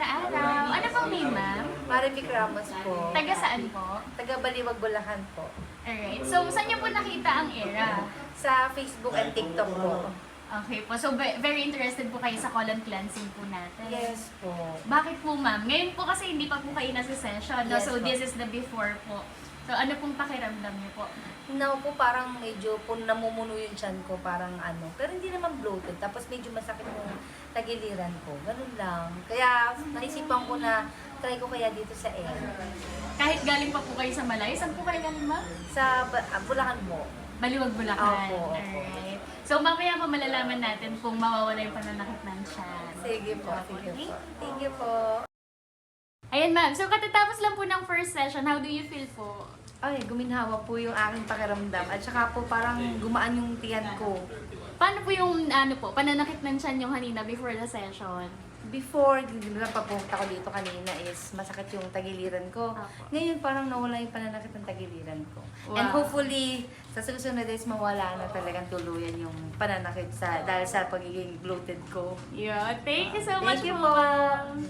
na araw. Ano pong name, ma'am? Marivic Ramos po. Taga saan po? Taga Baliwag, Bulacan po. Alright. So, saan niyo po nakita ang era? Sa Facebook and TikTok po. Okay po. So, very interested po kayo sa colon cleansing po natin. Yes po. Bakit po, ma'am? Ngayon po kasi hindi pa po kayo nasa session, no? Yes So, po. this is the before po. So, ano pong pakiramdam niyo po? Now po parang medyo po namumuno yung tiyan ko, parang ano. Pero hindi naman bloated. Tapos medyo masakit yung tagiliran ko. Ganun lang. Kaya naisipan ko na try ko kaya dito sa air. Kahit galing pa po kayo sa Malay, saan po kayo galing, ma'am? Sa Bulacan po. Baliwag, Bulacan. Opo, opo. Alright. So, mamaya pa malalaman natin kung mawawala yung pananakit ng tiyan. Sige po, sige po. Thank you po. Ayan, ma'am. So, katatapos lang po ng first session. How do you feel po? Ay, guminhawa po yung aking pakiramdam. At saka po parang gumaan yung tiyan ko. Paano po yung pananakit ng tiyan yung kanina before the session? Before, papunta ko dito kanina is masakit yung tagiliran ko. Apo. Ngayon parang nawala yung pananakit ng tagiliran ko. Wow. And hopefully, sa susunod is mawala na talagang tuluyan yung pananakit dahil sa pagiging bloated ko. Yeah, thank you so much Thank you po, po. ma'am.